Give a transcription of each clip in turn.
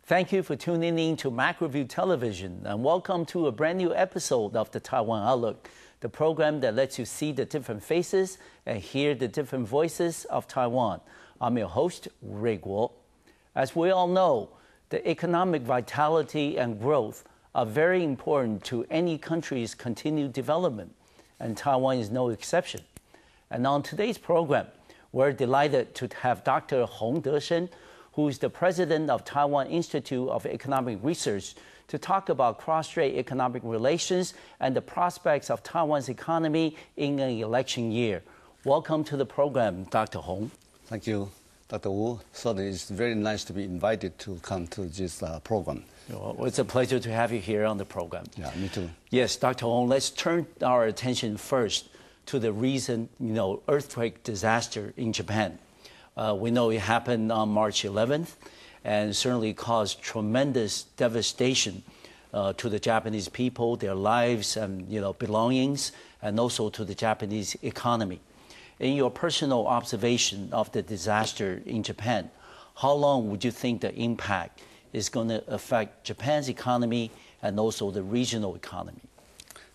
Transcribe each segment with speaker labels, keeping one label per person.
Speaker 1: Thank you for tuning in to MacroView Television, and welcome to a brand new episode of the Taiwan Outlook, the program that lets you see the different faces and hear the different voices of Taiwan. I'm your host, Ray Guo. As we all know, the economic vitality and growth are very important to any country's continued development, and Taiwan is no exception. And on today's program, we're delighted to have Dr.洪德生, who is the president of Taiwan Institute of Economic Research, to talk about cross-strait economic relations and the prospects of Taiwan's economy in an election year. Welcome to the program, Dr. Hong.
Speaker 2: Thank you, Dr. Wu. Certainly, it's very nice to be invited to come to this program.
Speaker 1: Well, it's a pleasure to have you here on the program.
Speaker 2: Yeah, me too.
Speaker 1: Yes, Dr. Hong, let's turn our attention first to the recent, earthquake disaster in Japan. We know it happened on March 11th and certainly caused tremendous devastation to the Japanese people, their lives and belongings, and also to the Japanese economy. In your personal observation of the disaster in Japan, how long would you think the impact is going to affect Japan's economy and also the regional economy?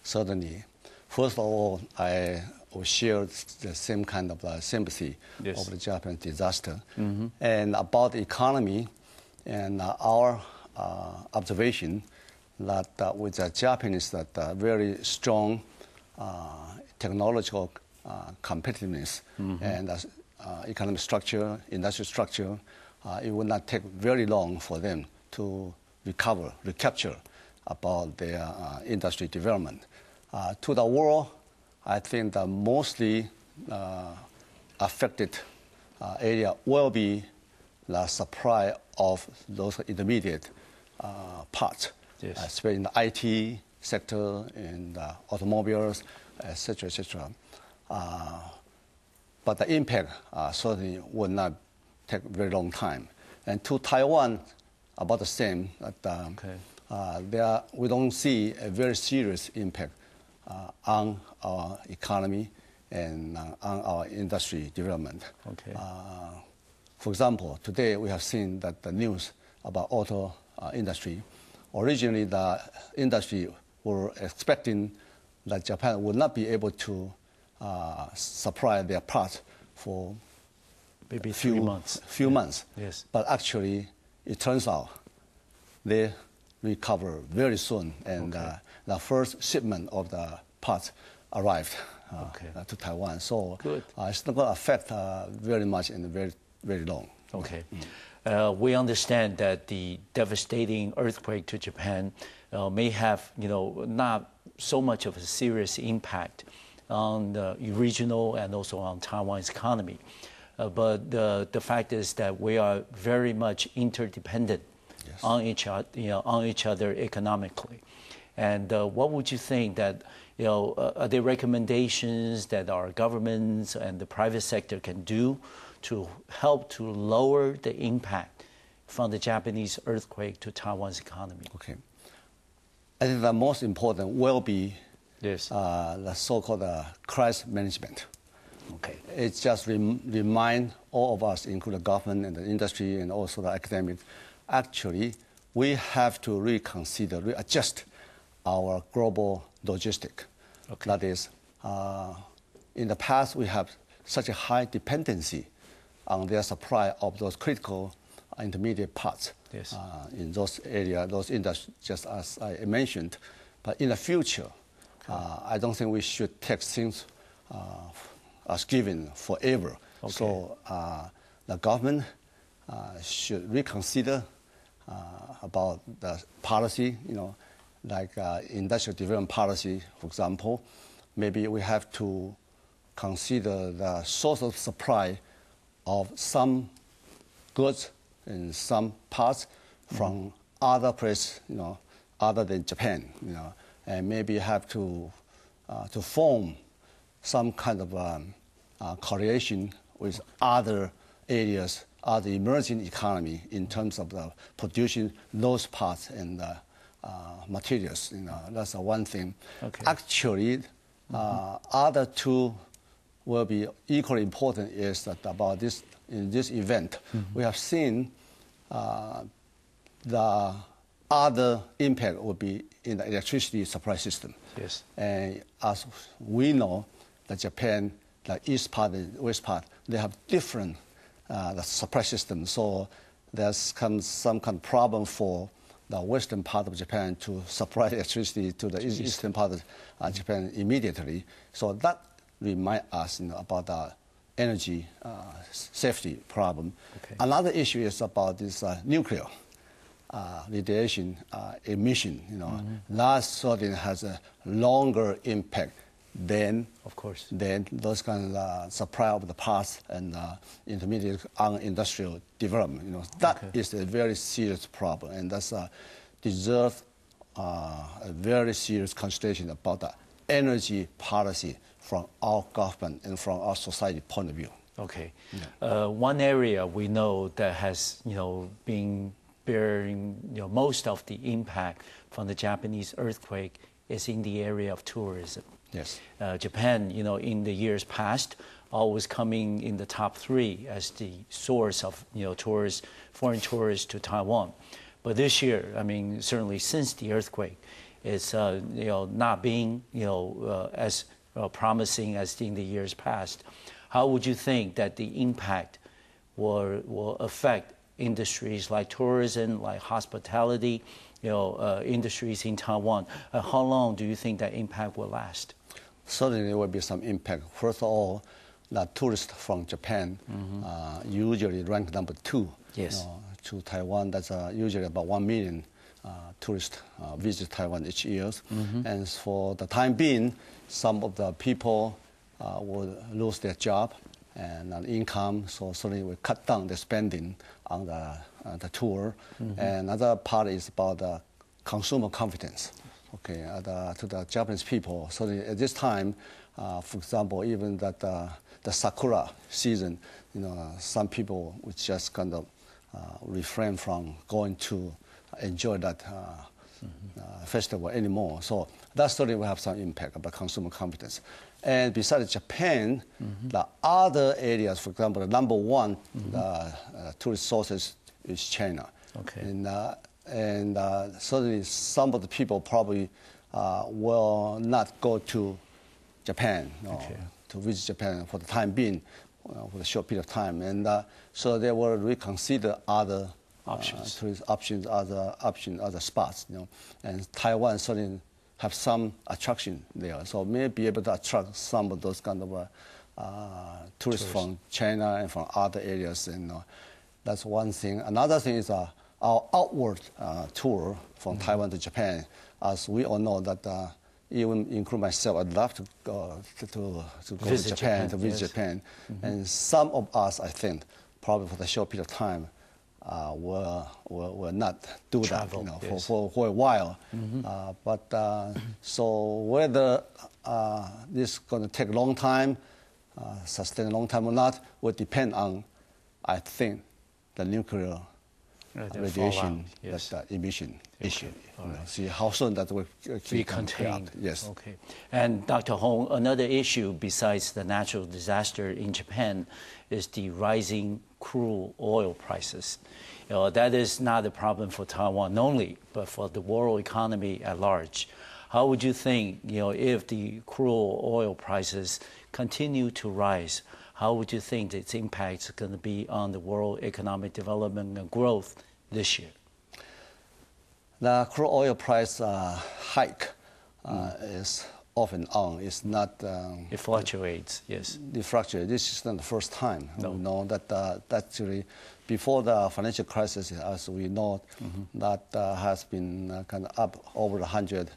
Speaker 2: Certainly. First of all, I will share the same kind of sympathy of the Japan disaster. Mm-hmm. And about the economy and our observation that with the Japanese very strong technological competitiveness and economic structure, industrial structure, it will not take very long for them to recapture about their industry development. To the world, I think the mostly affected area will be the supply of those intermediate parts, especially in the IT sector, in the automobiles, etc., etc. But the impact certainly will not take a very long time. And to Taiwan, about the same. We don't see a very serious impact on our economy and on our industry development.
Speaker 1: Okay.
Speaker 2: For example, today we have seen that the news about auto industry. Originally, the industry were expecting that Japan would not be able to supply their parts for
Speaker 1: maybe few months.
Speaker 2: Yes. But actually, it turns out they recover very soon, and the first shipment of the parts arrived to Taiwan. So it's not going to affect very much in the very, very long.
Speaker 1: Okay. We understand that the devastating earthquake to Japan may have, not so much of a serious impact on the regional and also on Taiwan's economy. But the fact is that we are very much interdependent on each other economically. And what would you think that, are there recommendations that our governments and the private sector can do to help to lower the impact from the Japanese earthquake to Taiwan's economy?
Speaker 2: Okay. I think the most important will be the so-called crisis management.
Speaker 1: Okay.
Speaker 2: It just remind all of us, including the government and the industry and also the academic, actually, we have to readjust our global logistic. Okay. That is, in the past, we have such a high dependency on their supply of those critical intermediate parts in those areas, those industries, just as I mentioned. But in the future, I don't think we should take things as given forever. Okay. So the government should reconsider about the policy, like industrial development policy, for example. Maybe we have to consider the source of supply of some goods and some parts from other places, other than Japan, and maybe have to form some kind of correlation with other areas, other emerging economy in terms of producing those parts and materials. That's one thing. Okay. Actually, other two will be equally important. Is that about this in this event, we have seen the other impact would be in the electricity supply system.
Speaker 1: Yes.
Speaker 2: And as we know, that Japan, the east part and west part, they have different the supply system. So there's some kind of problem for the western part of Japan to supply electricity to the eastern part of Japan immediately. So that reminds us about the energy safety problem.
Speaker 1: Okay.
Speaker 2: Another issue is about this nuclear radiation emission. That certainly has a longer impact than,
Speaker 1: of course,
Speaker 2: than those kind of supply of the past and intermediate industrial development. That is a very serious problem, and that's deserves a very serious consideration about the energy policy from our government and from our society point of view.
Speaker 1: Okay. Yeah. One area we know that has been bearing most of the impact from the Japanese earthquake is in the area of tourism.
Speaker 2: Yes.
Speaker 1: Japan, in the years past, always coming in the top 3 as the source of tourists, foreign tourists to Taiwan. But this year, I mean, certainly since the earthquake, it's not being as promising as in the years past. How would you think that the impact will affect industries like tourism, like hospitality, industries in Taiwan? How long do you think that impact will last?
Speaker 2: Certainly there will be some impact. First of all, the tourists from Japan usually rank number 2
Speaker 1: yes.
Speaker 2: To Taiwan. That's usually about 1 million tourists visit Taiwan each year. And for the time being, some of the people will lose their job and income, so certainly we cut down the spending on the tour. And another part is about the consumer confidence. Okay, to the Japanese people. So at this time, for example, even that the sakura season, some people would just kind of refrain from going to enjoy that festival anymore. So that certainly will have some impact about consumer confidence. And besides Japan, the other areas, for example, the number 1 tourist sources is China.
Speaker 1: Okay.
Speaker 2: And certainly some of the people probably will not go to Japan, to visit Japan for the time being, for a short period of time. And so they will reconsider other
Speaker 1: options,
Speaker 2: tourist options, other spots. And Taiwan certainly have some attraction there, so may be able to attract some of those kind of tourists from China and from other areas. And that's one thing. Another thing is our outward tour from Taiwan to Japan. As we all know that even include myself, I'd love to go to visit Japan. And some of us, I think, probably for the short period of time, will not do
Speaker 1: travel,
Speaker 2: that for a while. But so whether this is going to take a long time, sustain a long time or not, will depend on, I think, the nuclear radiation, emission issue. Right. See how soon that will
Speaker 1: be contained.
Speaker 2: Yes.
Speaker 1: Okay. And Dr. Hong, another issue besides the natural disaster in Japan is the rising crude oil prices. That is not a problem for Taiwan only, but for the world economy at large. How would you think, if the crude oil prices continue to rise, how would you think its impact is going to be on the world economic development and growth this year?
Speaker 2: The crude oil price hike is off and on. It's not.
Speaker 1: It fluctuates. Yes.
Speaker 2: It fluctuates. This is not the first time.
Speaker 1: No.
Speaker 2: We know that actually, before the financial crisis, as we know, that has been kind of up over $100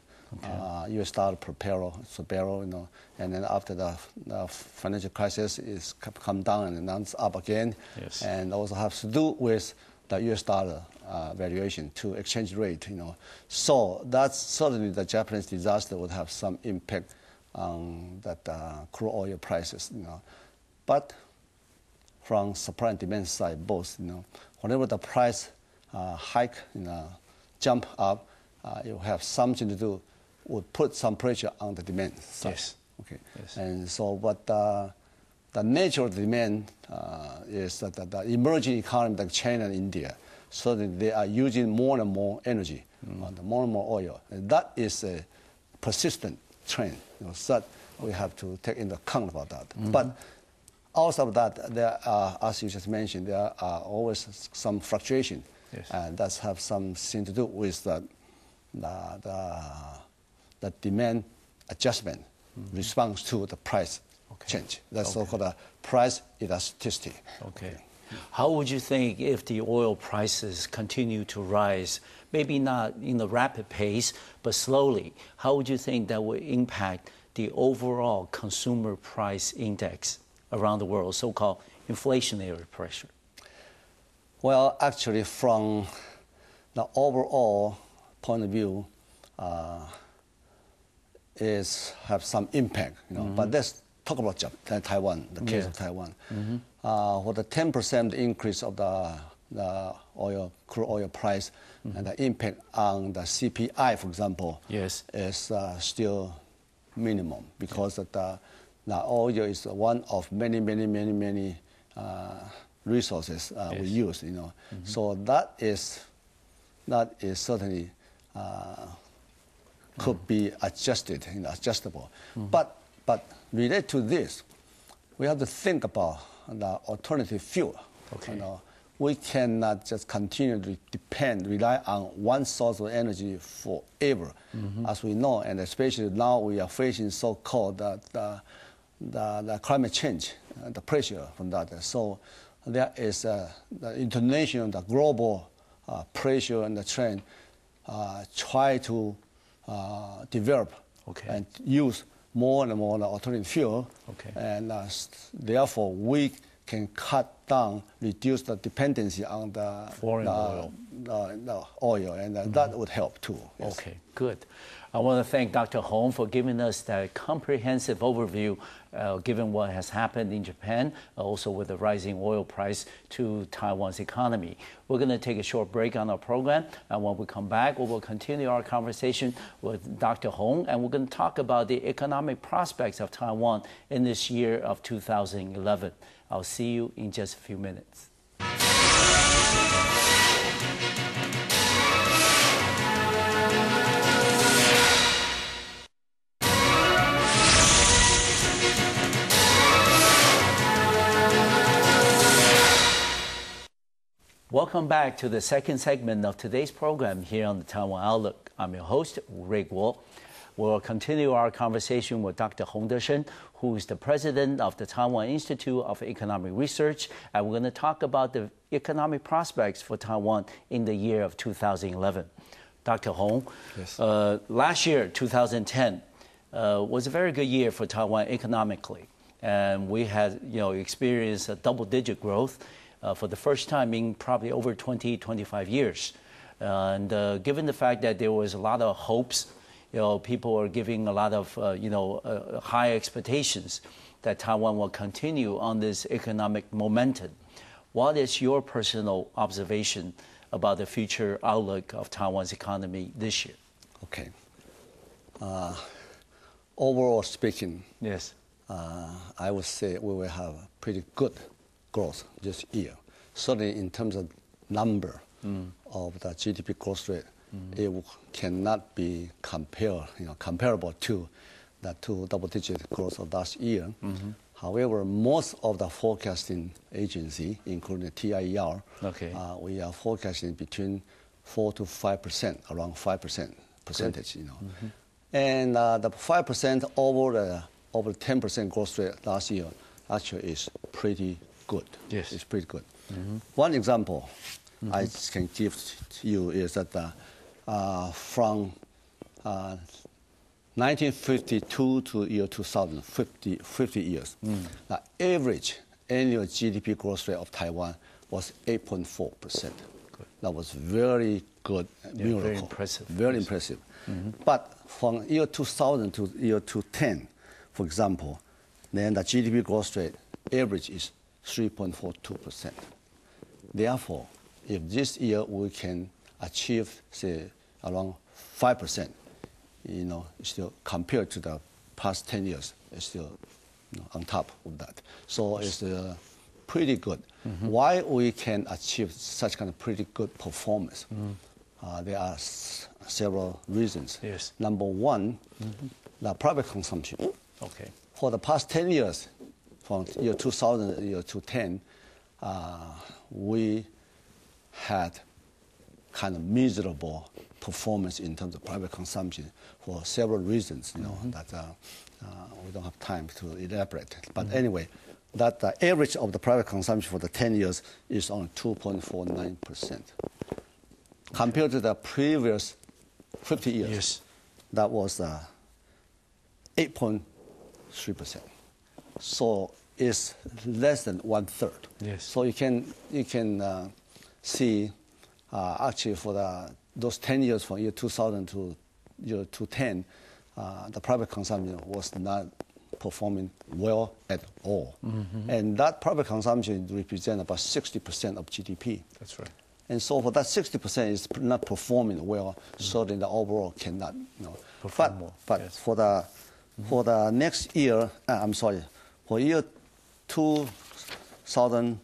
Speaker 2: US dollar per barrel, and then after the financial crisis, it's come down and then it's up again.
Speaker 1: Yes.
Speaker 2: And also has to do with the US dollar valuation to exchange rate, So that's certainly the Japanese disaster would have some impact on that crude oil prices, But from supply and demand side, both, whenever the price hike, jump up, it will have something to do, would put some pressure on the demand side.
Speaker 1: Yes.
Speaker 2: Okay.
Speaker 1: Yes.
Speaker 2: And so, but the nature of the demand is that the emerging economy like China and India, certainly they are using more and more energy, more and more oil. And that is a persistent trend. So that we have to take into account about that. But outside of that, there are, as you just mentioned, there are always some fluctuation.
Speaker 1: Yes.
Speaker 2: And that have something to do with the demand adjustment response to the price change. That's so-called price elasticity.
Speaker 1: Okay. How would you think if the oil prices continue to rise, maybe not in a rapid pace, but slowly, how would you think that would impact the overall consumer price index around the world, so-called inflationary pressure?
Speaker 2: Well, actually, from the overall point of view, have some impact, But let's talk about Taiwan, the case of Taiwan. With the 10% increase of the crude oil price, and the impact on the CPI, for example, is still minimum because the oil is one of many resources we use, So that is certainly could be adjusted, adjustable. But related to this, we have to think about the alternative fuel.
Speaker 1: Okay.
Speaker 2: We cannot just continue to rely on one source of energy forever, as we know, and especially now we are facing so-called the climate change, the pressure from that. So there is the international, the global pressure and the trend try to develop and use more and more alternative fuel, and therefore we can cut down, reduce the dependency on the
Speaker 1: foreign
Speaker 2: oil, and that would help too. Yes.
Speaker 1: Okay, good. I want to thank Dr. Hong for giving us that comprehensive overview, given what has happened in Japan, also with the rising oil price to Taiwan's economy. We're going to take a short break on our program, and when we come back, we will continue our conversation with Dr. Hong, and we're going to talk about the economic prospects of Taiwan in this year of 2011. I'll see you in just a few minutes. Welcome back to the second segment of today's program here on the Taiwan Outlook. I'm your host, Ray Guo. We'll continue our conversation with Dr.洪德生, who is the president of the Taiwan Institute of Economic Research, and we're going to talk about the economic prospects for Taiwan in the year of 2011. Dr. Hong, last year, 2010, was a very good year for Taiwan economically, and we had experienced a double-digit growth for the first time in probably over 20, 25 years. And given the fact that there was a lot of hopes, people are giving a lot of, high expectations that Taiwan will continue on this economic momentum. What is your personal observation about the future outlook of Taiwan's economy this year?
Speaker 2: Okay. Overall speaking,
Speaker 1: yes,
Speaker 2: I would say we will have pretty good growth this year. Certainly in terms of number of the GDP growth rate, it cannot be comparable to the two double-digit growth of last year. However, most of the forecasting agency, including the TAIWAN, we are forecasting between 4 to 5%, around 5% percentage. And the 5% over 10% growth rate last year actually is pretty good.
Speaker 1: Yes,
Speaker 2: it's pretty good. One example I can give you is that from 1952 to year 2000, 50 years, the average annual GDP growth rate of Taiwan was 8.4%. That was very good, miracle.
Speaker 1: Very impressive.
Speaker 2: Very impressive. But from year 2000 to year 2010, for example, then the GDP growth rate average is 3.42%. Therefore, if this year we can achieve, say, around 5%, still compared to the past 10 years, it's still on top of that. So it's pretty good. Why we can achieve such kind of pretty good performance? There are several reasons.
Speaker 1: Yes.
Speaker 2: Number one, the private consumption.
Speaker 1: Okay.
Speaker 2: For the past 10 years, from year 2000 to year 2010, we had kind of miserable performance in terms of private consumption for several reasons, that we don't have time to elaborate. But anyway, that the average of the private consumption for the 10 years is only 2.49%. Compared to the previous 50 years,
Speaker 1: Yes.
Speaker 2: that was 8.3%. So it's less than 1/3.
Speaker 1: Yes.
Speaker 2: So you can see actually for those 10 years from year 2000 to year 2010, the private consumption was not performing well at all. And that private consumption represents about 60% of GDP.
Speaker 1: That's right.
Speaker 2: And so for that 60% is not performing well, certainly the overall cannot
Speaker 1: Perform more.
Speaker 2: But
Speaker 1: Yes.
Speaker 2: for the next year, for year 2011,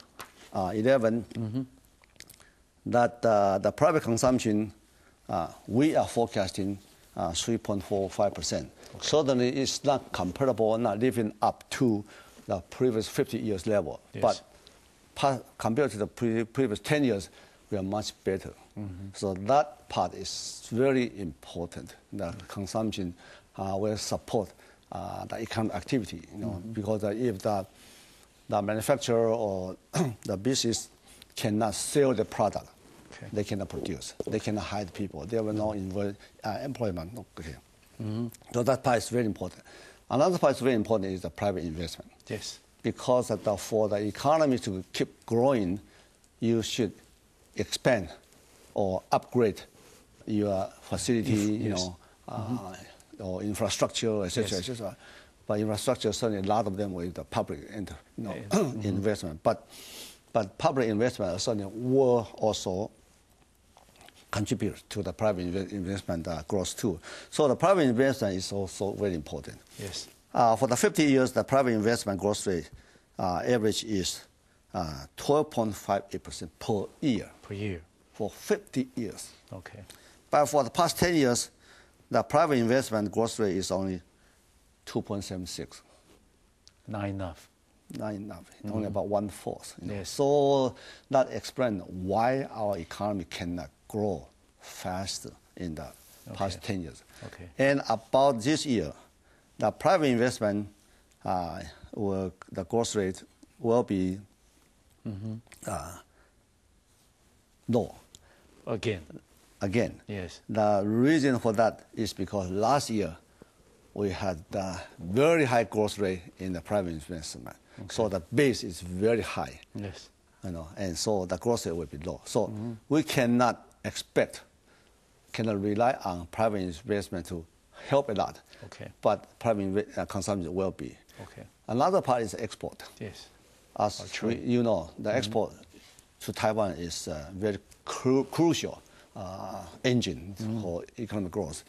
Speaker 2: that the private consumption, we are forecasting 3.45%. Certainly it's not comparable, not living up to the previous 50 years level.
Speaker 1: Yes.
Speaker 2: But compared to the previous 10 years, we are much better. So that part is very important. The consumption will support the economic activity, because if the manufacturer or the business cannot sell the product, they cannot produce, they cannot hire people, there will no employment. Okay. So that part is very important. Another part is very important is the private investment.
Speaker 1: Yes.
Speaker 2: Because for the economy to keep growing, you should expand or upgrade your facility, or infrastructure, etc., etc. But infrastructure, certainly a lot of them with the public investment. But public investment certainly will also contribute to the private investment growth too. So the private investment is also very important.
Speaker 1: Yes.
Speaker 2: For the 50 years, the private investment growth rate average is 12.58% per year.
Speaker 1: Per year.
Speaker 2: For 50 years.
Speaker 1: Okay.
Speaker 2: But for the past 10 years, the private investment growth rate is only 2.76.
Speaker 1: Not enough.
Speaker 2: Not enough. Only about 1/4.
Speaker 1: Yes.
Speaker 2: So that explains why our economy cannot grow faster in the past 10 years.
Speaker 1: Okay.
Speaker 2: And about this year, the private investment, the growth rate will be low. Again.
Speaker 1: Yes.
Speaker 2: The reason for that is because last year we had a very high growth rate in the private investment. So the base is very high.
Speaker 1: Yes.
Speaker 2: And so the growth rate will be low. So we cannot rely on private investment to help a lot.
Speaker 1: Okay.
Speaker 2: But private consumption will be.
Speaker 1: Okay.
Speaker 2: Another part is export.
Speaker 1: Yes.
Speaker 2: As the export to Taiwan is a very crucial engine for economic growth.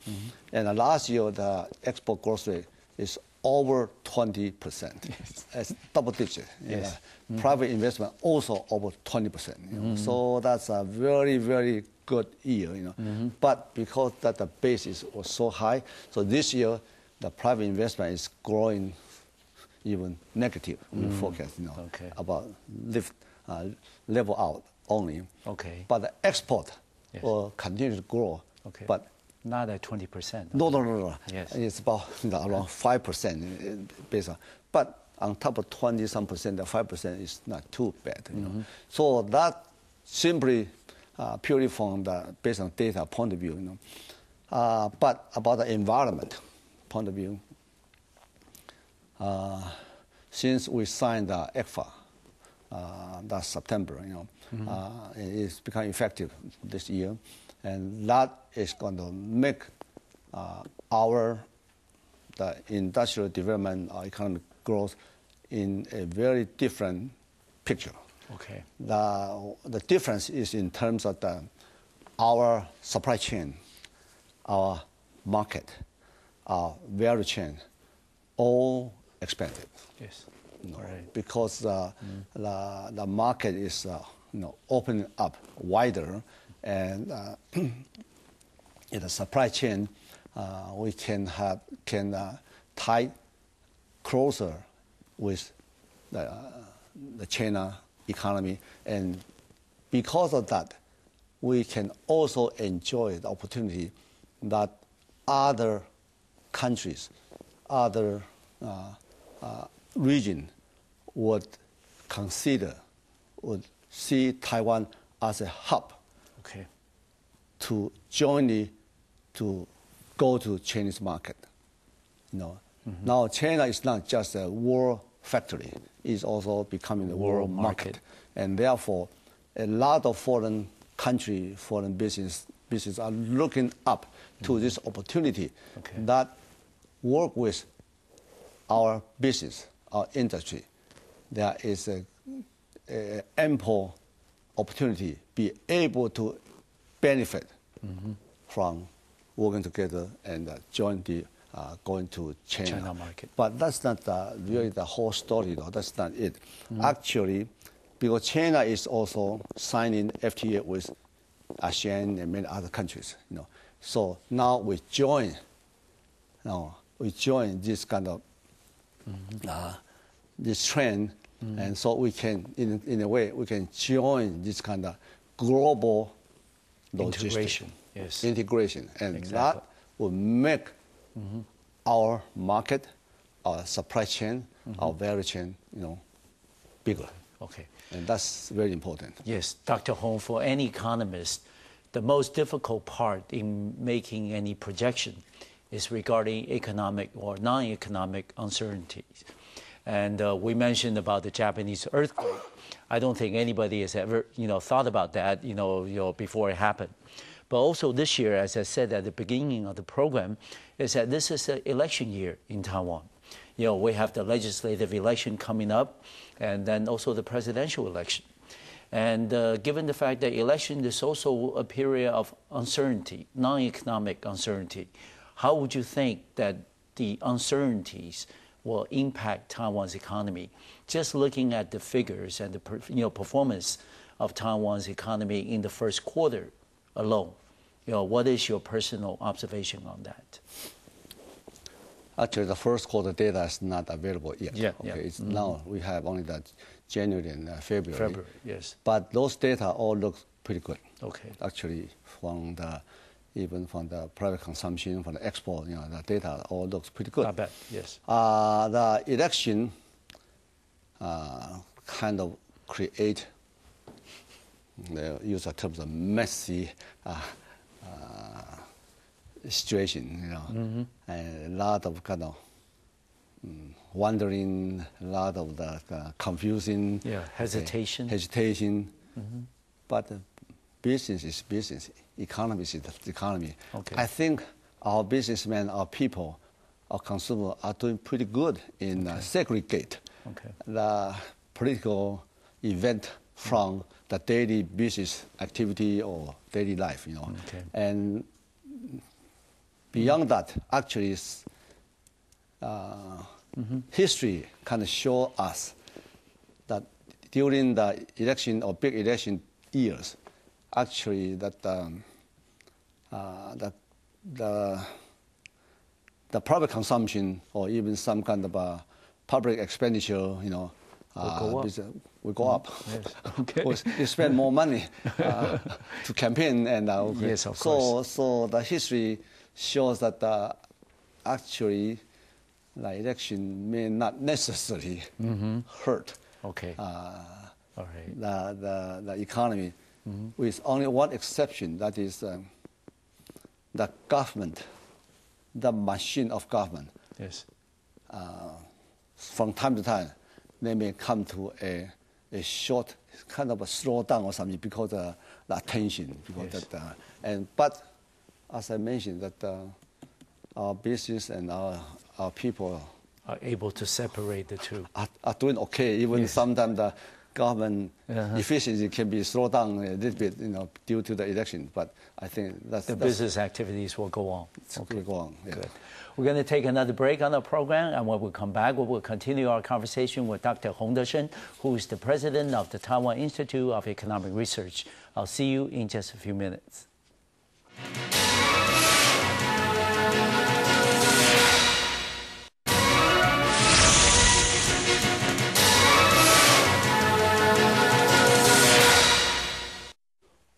Speaker 2: And last year, the export growth rate is over 20%.
Speaker 1: Yes.
Speaker 2: It's double digit.
Speaker 1: Yes.
Speaker 2: Private investment also over 20%. So that's a very, very good year. But because that the basis was so high, so this year the private investment is growing even negative. We forecast, about level out only.
Speaker 1: Okay.
Speaker 2: But the export will continue to grow.
Speaker 1: Okay.
Speaker 2: But
Speaker 1: not at 20%.
Speaker 2: No.
Speaker 1: Yes.
Speaker 2: It's about around 5% based on. But on top of 20-some%, the 5% is not too bad. So that simply purely from based on data point of view. But about the environment point of view, since we signed the ECFA last September, it's become effective this year, and that is going to make the industrial development, our economic growth, in a very different picture.
Speaker 1: Okay.
Speaker 2: The difference is in terms of our supply chain, our market, our value chain, all expanded.
Speaker 1: Yes. Right.
Speaker 2: because the market is opening up wider, and in the supply chain we can tie closer with the China economy, and because of that, we can also enjoy the opportunity that other countries, other region would see Taiwan as a hub to jointly to go to Chinese market. Now China is not just a world factory; it's also becoming a world market, and therefore, a lot of foreign business are looking up to this opportunity that work with our business, our industry. There is a ample opportunity be able to benefit from working together and jointly going to China
Speaker 1: market.
Speaker 2: But that's not really the whole story, though. That's not it. Actually, because China is also signing FTA with ASEAN and many other countries, So now we join this kind of this trend, and so we can, in a way, we can join this kind of global
Speaker 1: integration.
Speaker 2: Integration, and
Speaker 1: exactly.
Speaker 2: that will make our market, our supply chain, our value chain, bigger.
Speaker 1: Okay.
Speaker 2: And that's very important.
Speaker 1: Yes, Dr. Hong, for any economist, the most difficult part in making any projection is regarding economic or non-economic uncertainties. And we mentioned about the Japanese earthquake. I don't think anybody has ever, thought about that, before it happened. But also this year, as I said at the beginning of the program, is that this is an election year in Taiwan. We have the legislative election coming up, and then also the presidential election. And given the fact that election is also a period of uncertainty, non-economic uncertainty, how would you think that the uncertainties will impact Taiwan's economy? Just looking at the figures and the performance of Taiwan's economy in the first quarter alone, what is your personal observation on that?
Speaker 2: Actually, the first quarter data is not available yet. It's now we have only the January and February.
Speaker 1: Yes.
Speaker 2: But those data all look pretty good.
Speaker 1: Okay.
Speaker 2: Actually, even from the private consumption, from the export, the data all looks pretty good.
Speaker 1: Not bad. Yes.
Speaker 2: The election kind of create the use of terms of messy situation, and a lot of kind of wondering, a lot of the confusing, hesitation. But business is business, economy is the economy.
Speaker 1: Okay.
Speaker 2: I think our businessmen, our people, our consumers are doing pretty good in segregate the political event from the daily business activity or daily life, And beyond that, actually, history kind of show us that during the election or big election years, actually that the private consumption or even some kind of public expenditure, will go up.
Speaker 1: Yes. Okay.
Speaker 2: You spend more money to campaign, and
Speaker 1: yes, of course.
Speaker 2: So the history shows that actually the election may not necessarily hurt
Speaker 1: All right.
Speaker 2: the economy, with only one exception, that is the government, the machine of government.
Speaker 1: Yes.
Speaker 2: From time to time, they may come to a short kind of a slowdown or something because of the attention. But as I mentioned, that our business and our people
Speaker 1: are able to separate the two.
Speaker 2: Are doing okay. Even sometimes government efficiency can be slowed down a little bit, due to the election. But I think
Speaker 1: the business activities will go on.
Speaker 2: Okay. Will go on. Yeah.
Speaker 1: Good. We're going to take another break on the program, and when we come back, we will continue our conversation with Dr.洪德生, who is the president of the Taiwan Institute of Economic Research. I'll see you in just a few minutes.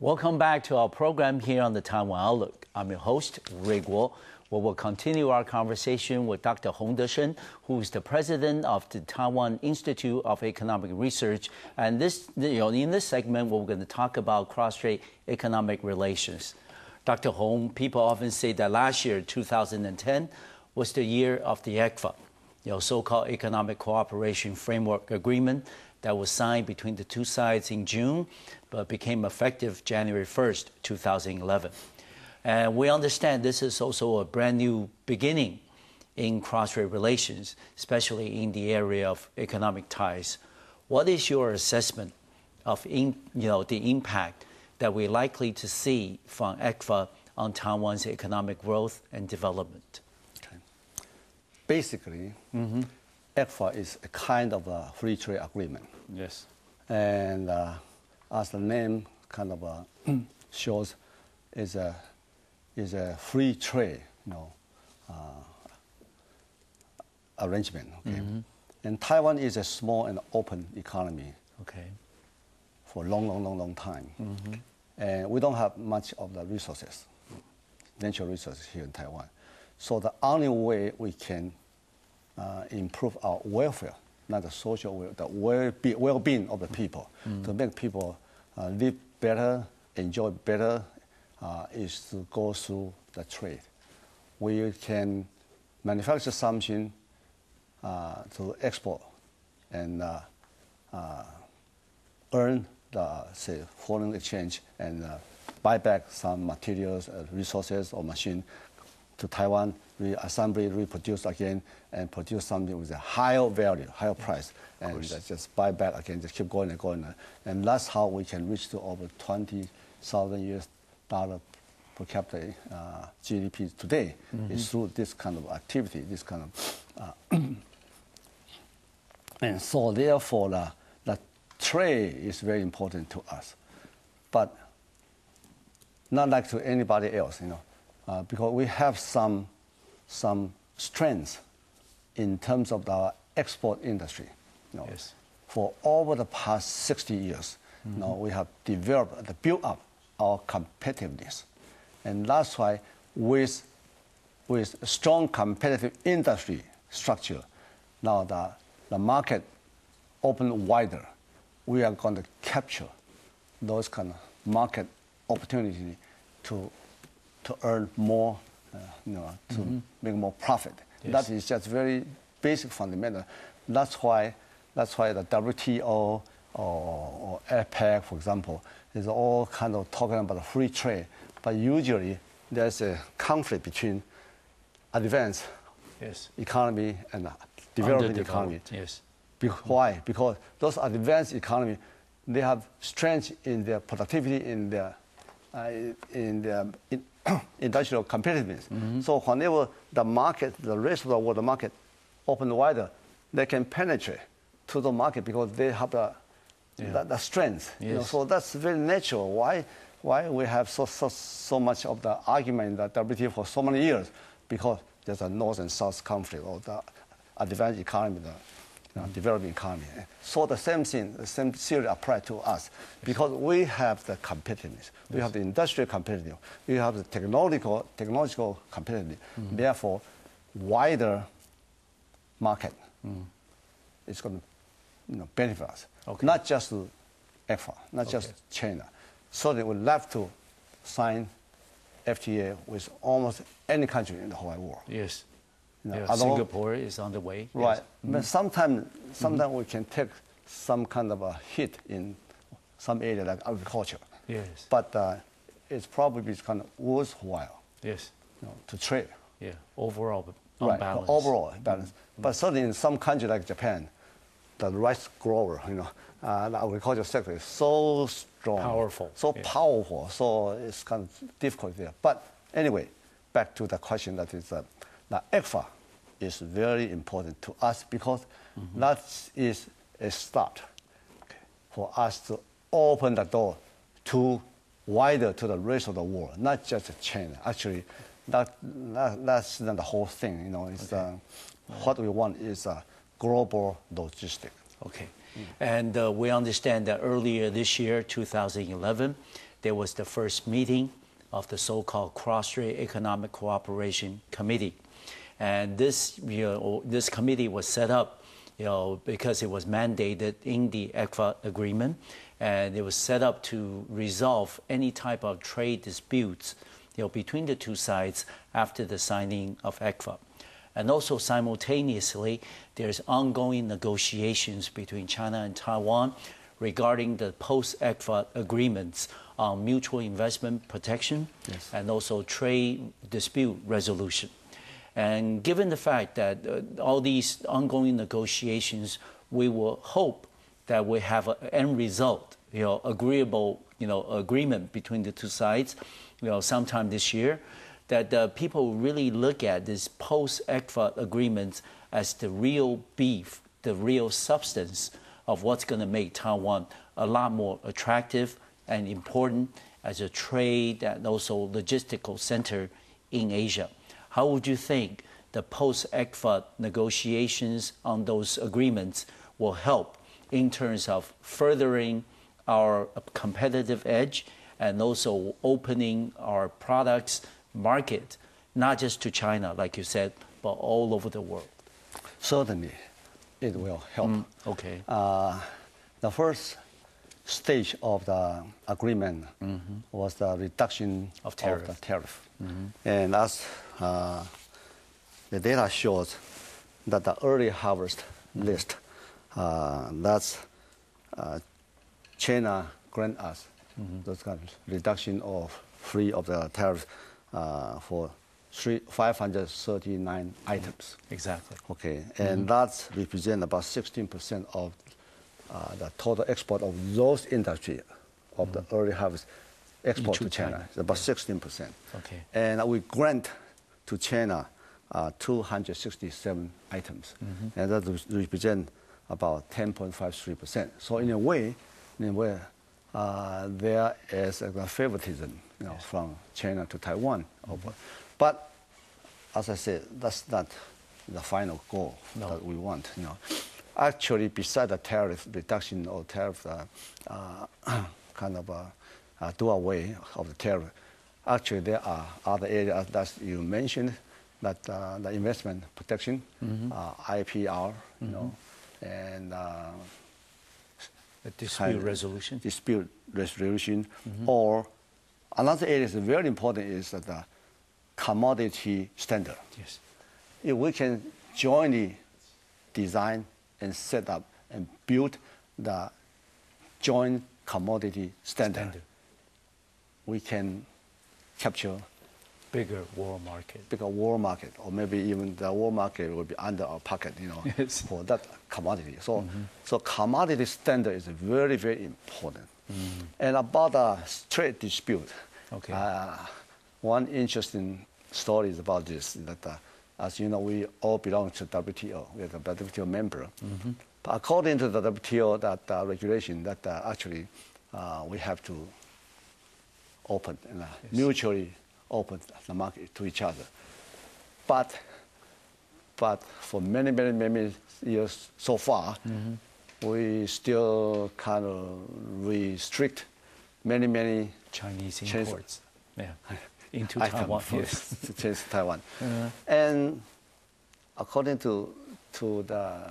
Speaker 1: Welcome back to our program here on the Taiwan Outlook. I'm your host, Ray Guo. We will continue our conversation with Dr.洪德生, who is the president of the Taiwan Institute of Economic Research. And in this segment, we're going to talk about cross-strait economic relations. Dr. Hong, people often say that last year, 2010, was the year of the ECFA, so-called Economic Cooperation Framework Agreement that was signed between the two sides in June, but became effective January 1st, 2011. And we understand this is also a brand new beginning in cross-strait relations, especially in the area of economic ties. What is your assessment of the impact that we're likely to see from ECFA on Taiwan's economic growth and development?
Speaker 2: Okay. Basically, ECFA is a kind of a free trade agreement.
Speaker 1: Yes.
Speaker 2: And as the name kind of shows, is a free trade, arrangement. Okay. And Taiwan is a small and open economy.
Speaker 1: Okay.
Speaker 2: For a long time. And we don't have much of the resources, natural resources here in Taiwan. So the only way we can improve our welfare, not the social welfare, the well-being of the people, to make people live better, enjoy better, is to go through the trade. We can manufacture something to export and earn the, say, foreign exchange and buy back some materials, resources, or machine to Taiwan, reassemble, reproduce again, and produce something with a higher value, higher price, and just buy back again, just keep going and going. And that's how we can reach to over $20,000 per capita GDP today, is through this kind of activity, this kind of, and so therefore the trade is very important to us, but not like to anybody else, because we have some strengths in terms of our export industry.
Speaker 1: Yes.
Speaker 2: For over the past 60 years, we have built up our competitiveness, and that's why with a strong competitive industry structure, now the market open wider. We are going to capture those kind of market opportunity to earn more, to make more profit. Yes. That is just very basic fundamental. That's why the WTO or APEC, for example, is all kind of talking about free trade. But usually there's a conflict between advanced economy and developing economy.
Speaker 1: Yes.
Speaker 2: Why? Because those advanced economy, they have strength in their productivity, in their industrial competitiveness. So whenever the market, the rest of the world, the market open wider, they can penetrate to the market because they have the strength.
Speaker 1: Yes.
Speaker 2: So that's very natural. Why we have so much of the argument in the WTO for so many years? Because there's a North and South conflict, or the advanced economy, the developing economy. So the same thing, the same theory applies to us, because we have the competitiveness, we have the industrial competitiveness, we have the technological competitiveness. Therefore, wider market is going to benefit us, not just ECFA, not just China. So they would love to sign FTA with almost any country in the whole world.
Speaker 1: Yes. Singapore is on the way.
Speaker 2: Right.
Speaker 1: Yes.
Speaker 2: But sometimes we can take some kind of a hit in some area like agriculture.
Speaker 1: Yes.
Speaker 2: But it's probably kind of worthwhile.
Speaker 1: Yes.
Speaker 2: To trade.
Speaker 1: Yeah. Overall
Speaker 2: right.
Speaker 1: balance.
Speaker 2: Overall balance. But certainly in some countries like Japan, the rice grower, the agricultural sector is so strong,
Speaker 1: powerful,
Speaker 2: powerful, so it's kind of difficult there. But anyway, back to the question that is, the ECFA is very important to us because that is a start for us to open the door to wider to the rest of the world, not just China. Actually, that's not the whole thing. It's what we want is a global logistics.
Speaker 1: Okay. And we understand that earlier this year, 2011, there was the first meeting of the so-called Cross-Strait Economic Cooperation Committee. And this committee was set up, because it was mandated in the ECFA agreement, and it was set up to resolve any type of trade disputes, between the two sides after the signing of ECFA. And also simultaneously, there's ongoing negotiations between China and Taiwan regarding the post-ECFA agreements on mutual investment protection and also trade dispute resolution. And given the fact that all these ongoing negotiations, we will hope that we have an end result, agreeable, agreement between the two sides, sometime this year, that people really look at this post-ECFA agreements as the real beef, the real substance of what's going to make Taiwan a lot more attractive and important as a trade and also logistical center in Asia. How would you think the post-ECFA negotiations on those agreements will help in terms of furthering our competitive edge and also opening our products market, not just to China, like you said, but all over the world?
Speaker 2: Certainly, it will help.
Speaker 1: Okay.
Speaker 2: The first stage of the agreement was the reduction of the tariff. And as the data shows that the early harvest list, that's China grant us those kind of reduction of free of the tariff for 539 items.
Speaker 1: Exactly.
Speaker 2: Okay, and that represents about 16% of the total export of those industries of the early harvest export to China. It's about 16%.
Speaker 1: Okay.
Speaker 2: And we grant to China 267 items, and that represents about 10.53%. So in a way, there is a favoritism, from China to Taiwan. But as I said, that's not the final goal that we want. Actually, besides the tariff reduction or tariff do away of the tariff, actually there are other areas that you mentioned, that the investment protection, IPR, and
Speaker 1: dispute resolution.
Speaker 2: Dispute resolution, or another area is very important is that the commodity standard.
Speaker 1: Yes.
Speaker 2: If we can jointly design and set up and build the joint commodity standard, we can capture
Speaker 1: bigger world market, or maybe even the world market will be under our pocket, for that commodity. So, so commodity standard is very, very important. And about the trade dispute, one interesting story is about this, that as you know, we all belong to WTO. We are the WTO member. But according to the WTO, that regulation, that actually we have to open and mutually open the market to each other. But for many, many, many years so far, we still kind of restrict many Chinese imports into Taiwan.
Speaker 2: Yes. Taiwan. And according to the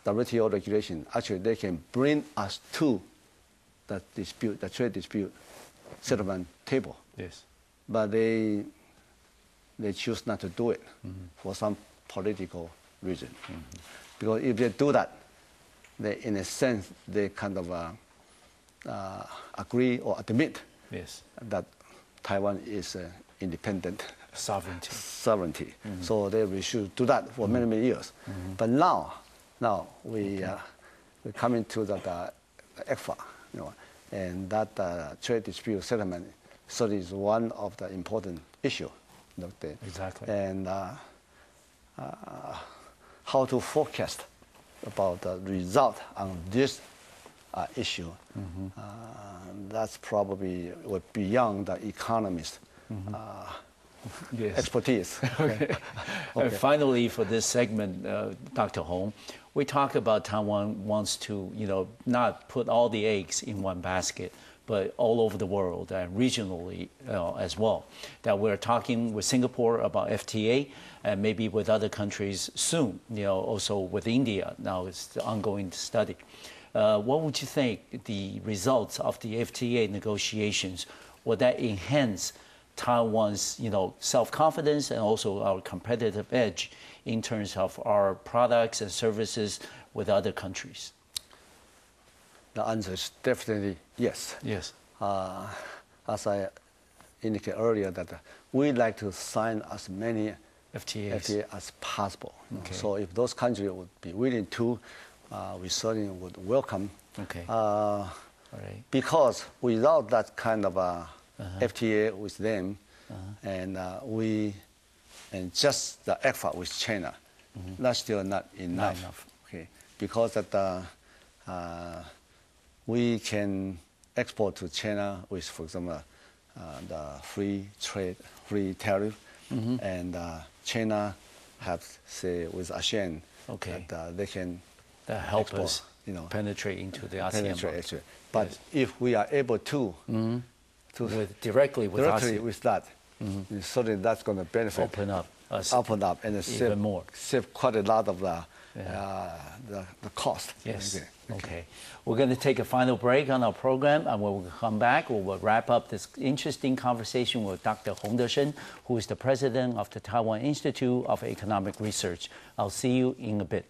Speaker 2: WTO regulation, actually they can bring us to the trade dispute settlement table.
Speaker 1: Yes.
Speaker 2: But they choose not to do it for some political reason. Because if they do that, they, in a sense, they kind of agree or admit that Taiwan is independent
Speaker 1: sovereignty.
Speaker 2: So they should do that for many years. But now, Now we're coming to the ECFA, and that trade dispute settlement study is one of the important issues.
Speaker 1: Exactly.
Speaker 2: And how to forecast about the result on this issue, that's probably beyond the economist expertise.
Speaker 1: Okay. And finally, for this segment, Dr. Hong, we talk about Taiwan wants to, not put all the eggs in one basket, but all over the world and regionally as well. That we're talking with Singapore about FTA and maybe with other countries soon, also with India. Now it's the ongoing study. What would you think the results of the FTA negotiations, would that enhance Taiwan's self-confidence and also our competitive edge in terms of our products and services with other countries?
Speaker 2: The answer is definitely yes.
Speaker 1: Yes.
Speaker 2: As I indicated earlier, that we'd like to sign as many FTA as possible.
Speaker 1: Okay.
Speaker 2: So if those countries would be willing to, we certainly would welcome.
Speaker 1: Okay. All right.
Speaker 2: Because without that kind of FTA with them, and just the ECFA with China, that's still not enough. Okay. Because that we can export to China with, for example, the free tariff, and China have say with ASEAN that they can
Speaker 1: help
Speaker 2: export,
Speaker 1: us penetrate into the ASEAN market.
Speaker 2: But yes, if we are able to
Speaker 1: directly with ASEAN,
Speaker 2: with that, certainly that's going to benefit.
Speaker 1: Open up
Speaker 2: and
Speaker 1: even more.
Speaker 2: Save quite a lot of the cost.
Speaker 1: Yes. Okay. We're going to take a final break on our program, and when we come back, we will wrap up this interesting conversation with Dr.洪德生, who is the president of the Taiwan Institute of Economic Research. I'll see you in a bit.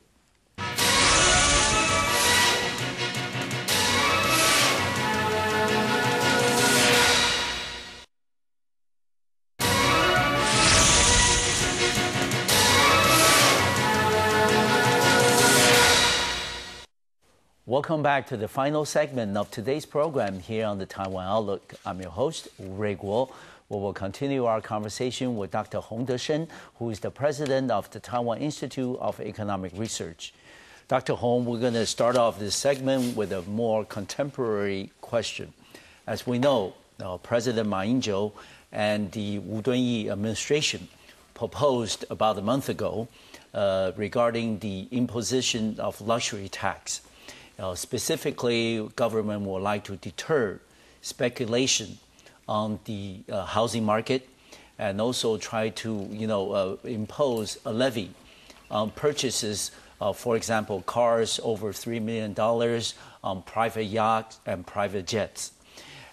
Speaker 1: Welcome back to the final segment of today's program here on the Taiwan Outlook. I'm your host, Ray Guo. We will continue our conversation with Dr. Hong De-shen, who is the president of the Taiwan Institute of Economic Research. Dr. Hong, we're going to start off this segment with a more contemporary question. As we know, President Ma Ying-jeou and the Wu Dunyi administration proposed about a month ago regarding the imposition of luxury tax. Specifically, government would like to deter speculation on the housing market and also try to impose a levy on purchases of, for example, cars over $3 million, on private yachts and private jets.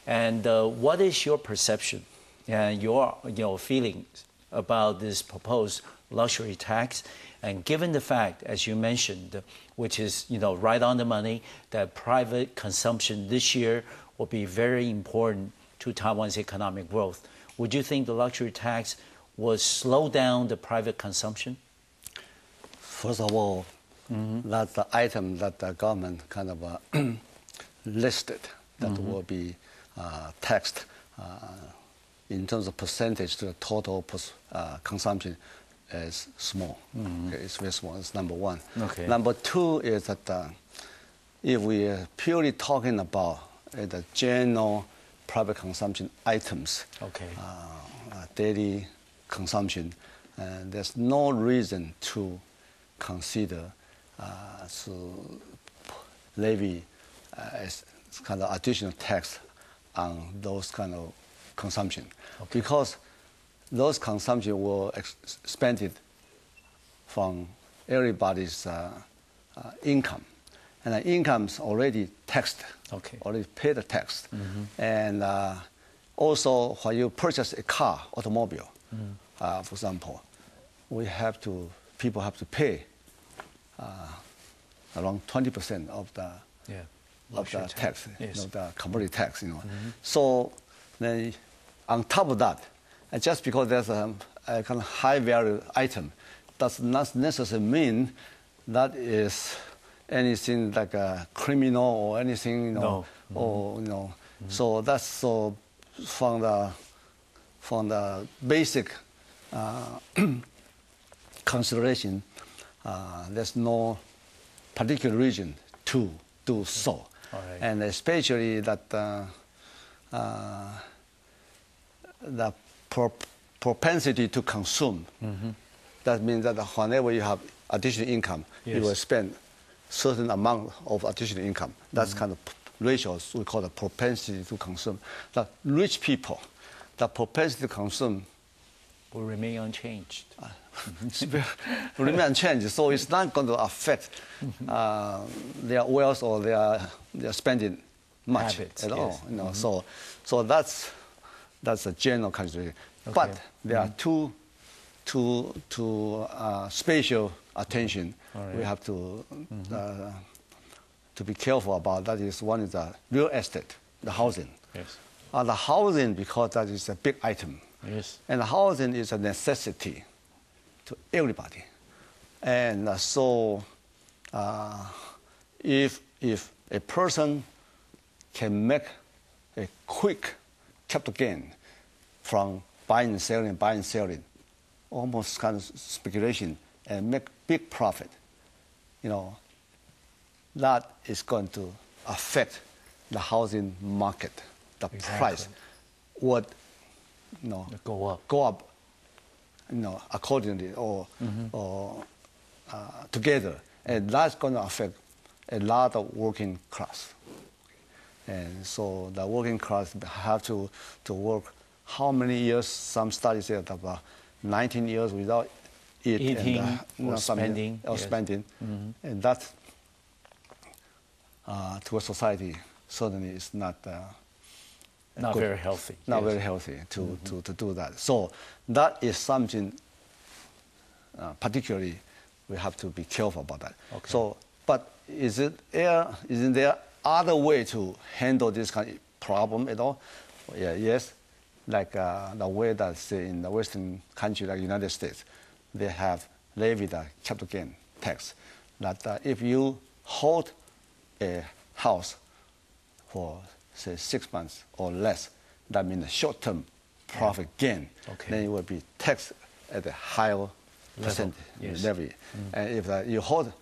Speaker 1: And what is your perception and your feelings about this proposed luxury tax? And given the fact, as you mentioned, which is right on the money, that private consumption this year will be very important to Taiwan's economic growth, would you think the luxury tax will slow down the private consumption?
Speaker 2: First of all, that's the item that the government kind of listed that will be taxed in terms of percentage to the total consumption. Is small. Okay, it's very small. It's number one.
Speaker 1: Okay.
Speaker 2: Number two is that if we are purely talking about the general private consumption items, daily consumption, there's no reason to consider to levy as kind of additional tax on those kind of consumption, because those consumption were expended from everybody's income. And the income's already taxed, already paid the tax. And also, when you purchase a car, automobile, for example, people have to pay around 20% of the tax, the commodity tax. So then on top of that, and just because there's a kind of high value item, does not necessarily mean that is anything like a criminal or anything,
Speaker 1: No.
Speaker 2: or So that's so from the basic consideration. There's no particular reason to do so,
Speaker 1: All right.
Speaker 2: and especially that the propensity to consume. That means that whenever you have additional income, you will spend certain amount of additional income. That's kind of ratios we call the propensity to consume. The rich people, the propensity to consume
Speaker 1: will remain unchanged.
Speaker 2: Will remain unchanged. So it's not going to affect their wealth or their spending much
Speaker 1: Habits,
Speaker 2: at all.
Speaker 1: yes.
Speaker 2: So that's a general consideration.
Speaker 1: Okay.
Speaker 2: But there are two spatial attention
Speaker 1: right.
Speaker 2: we have to be careful about. That is, one is the real estate, the housing.
Speaker 1: Yes.
Speaker 2: The housing, because that is a big item.
Speaker 1: Yes.
Speaker 2: And housing is a necessity to everybody. And so if a person can make a quick capital gain from buying and selling, almost kind of speculation, and make big profit, that is going to affect the housing market. The price would go up, accordingly or together, and that's going to affect a lot of working class. And so the working class have to work how many years? Some studies say about 19 years without
Speaker 1: eating
Speaker 2: and,
Speaker 1: or spending.
Speaker 2: And that to a society certainly is not
Speaker 1: not
Speaker 2: good,
Speaker 1: very healthy.
Speaker 2: Not very healthy to do that. So that is something particularly we have to be careful about that.
Speaker 1: Okay.
Speaker 2: So, but isn't there other way to handle this kind of problem at all? Yes, like the way that say in the Western country like United States, they have levied a capital gain tax. That if you hold a house for say 6 months or less, that means a short-term profit gain, then it will be taxed at a higher percentage levy. And if you hold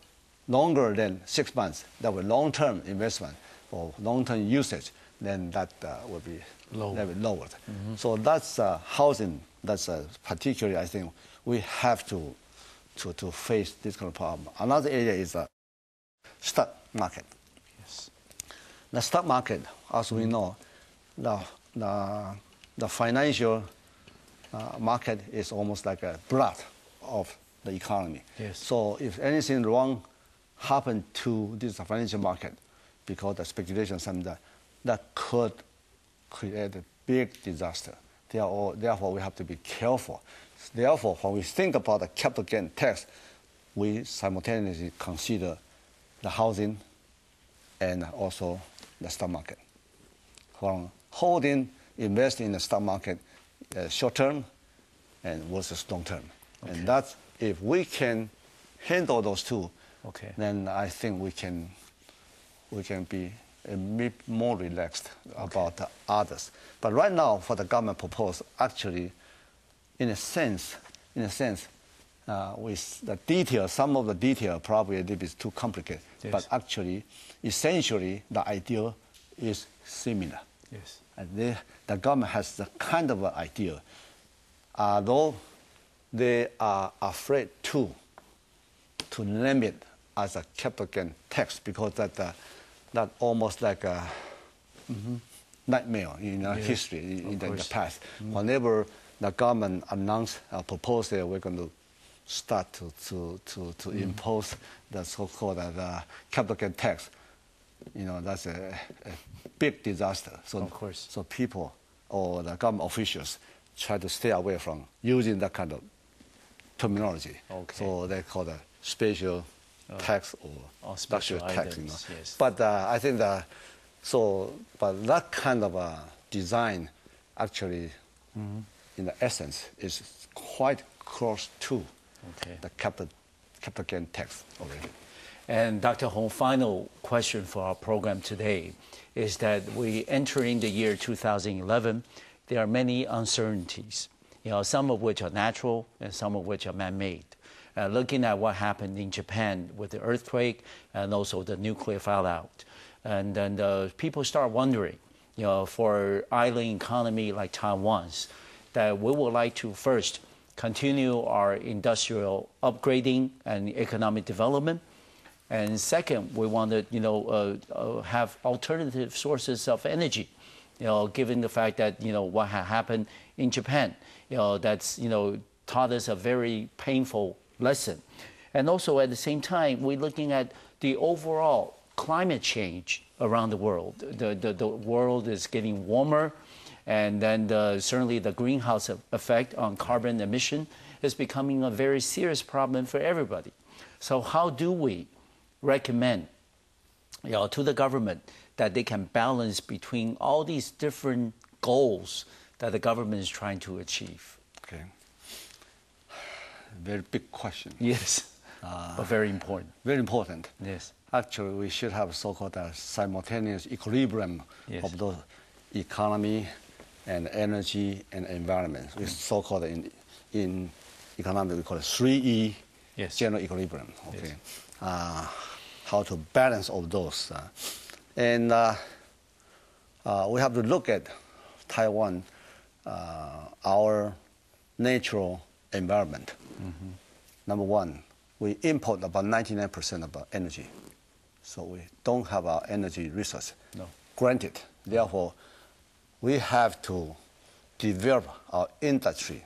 Speaker 2: longer than 6 months, that will long-term investment or long-term usage, then that will be lowered. So that's housing. That's particularly, I think, we have to face this kind of problem. Another area is the stock market.
Speaker 1: Yes.
Speaker 2: The stock market, as we know, the financial market is almost like a blood of the economy.
Speaker 1: Yes.
Speaker 2: So if anything wrong happened to this financial market, because of speculation, something that could create a big disaster. Therefore, we have to be careful. Therefore, when we think about the capital gain tax, we simultaneously consider the housing and also the stock market. From investing in the stock market, short term and versus long term. Okay. And that's, if we can handle those two, then I think we can be a bit more relaxed about the others. But right now, for the government proposal, actually, in a sense, with the detail, some of the detail probably a little bit too complicated. Yes. But actually, essentially, the idea is similar.
Speaker 1: Yes.
Speaker 2: And the government has the kind of an idea, although they are afraid to name it as a capital gain tax, because that almost like a nightmare in history in the past. Whenever the government announced a proposal, we're going to start to impose the so-called capital gain tax. That's a big disaster. So,
Speaker 1: of course.
Speaker 2: So people or the government officials try to stay away from using that kind of terminology. So they call it special tax or special tax.
Speaker 1: Yes.
Speaker 2: But I think but that kind of design actually, in the essence, is quite close to the capital gain tax already.
Speaker 1: And Dr. Hong, final question for our program today is that we entering the year 2011, there are many uncertainties, some of which are natural and some of which are man-made. Looking at what happened in Japan with the earthquake and also the nuclear fallout. And then people start wondering, for island economy like Taiwan's, that we would like to first continue our industrial upgrading and economic development. And second, we want to, have alternative sources of energy, given the fact that, what happened in Japan, that's, taught us a very painful lesson. And also at the same time, we're looking at the overall climate change around the world. The world is getting warmer, and then certainly the greenhouse effect on carbon emission is becoming a very serious problem for everybody. So how do we recommend to the government that they can balance between all these different goals that the government is trying to achieve?
Speaker 2: Okay. Very big question.
Speaker 1: Yes, but very important.
Speaker 2: Very important.
Speaker 1: Yes.
Speaker 2: Actually, we should have so-called simultaneous equilibrium of the economy and energy and environment. We so-called in economics, we call it 3E, general equilibrium. Okay. Yes. How to balance all those. And we have to look at Taiwan, our natural environment. Mm-hmm. Number one, we import about 99% of our energy. So we don't have our energy resource. No. Granted, therefore, we have to develop our industry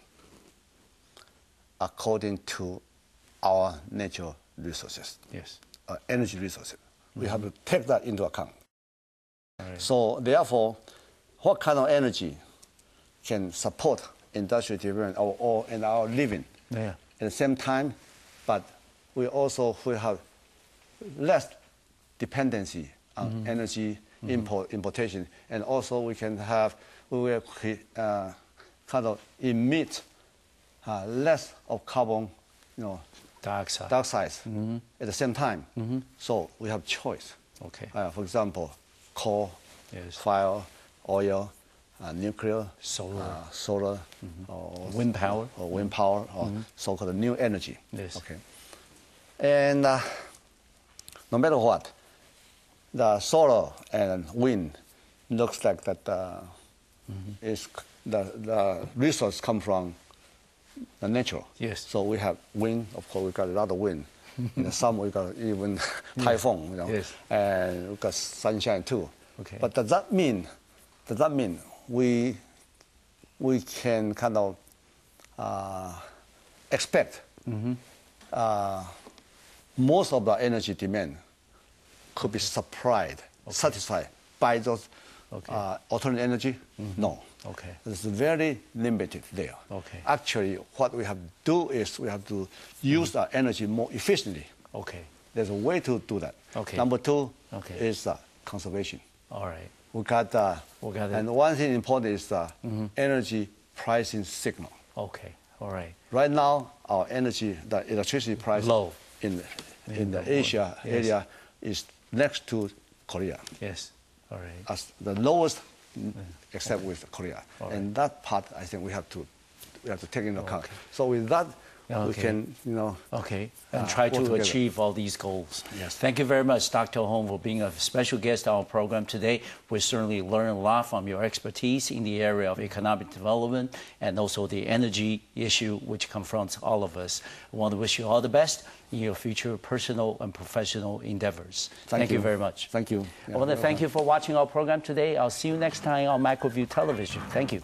Speaker 2: according to our natural resources. Yes. Energy resources. Mm-hmm. We have to take that into account. Right. So therefore, what kind of energy can support industrial development or in our living? Yeah. At the same time, but we also will have less dependency on energy importation, and also we will kind of emit less of carbon, dioxide at the same time. So we have choice. Okay. For example, coal, fire, oil, nuclear, solar, or wind power, or so-called new energy. Yes. Okay. And no matter what, the solar and wind looks like that is the resource come from the nature. Yes. So we have wind. Of course, we got a lot of wind. In the summer, we got even typhoon. Yes. And we got sunshine too. Okay. But does that mean we can kind of expect most of the energy demand could be satisfied by those alternate energy? No. Okay. It's very limited there. Okay. Actually, what we have to do is we have to use our energy more efficiently. Okay. There's a way to do that. Okay. Number two is conservation. All right. We got and one thing important is the energy pricing signal. Okay. All right. Right now, our energy, the electricity price low in the Asia area is next to Korea. Yes. All right. As the lowest, except with Korea. Right. And that part, I think we have to take into account. So with that, we can, and try to achieve all these goals. Yes. Thank you very much, Dr. Hong, for being a special guest on our program today. We certainly learned a lot from your expertise in the area of economic development and also the energy issue, which confronts all of us. I want to wish you all the best in your future personal and professional endeavors. Thank you very much. Thank you. I want to thank you for watching our program today. I'll see you next time on MacroView Television. Thank you.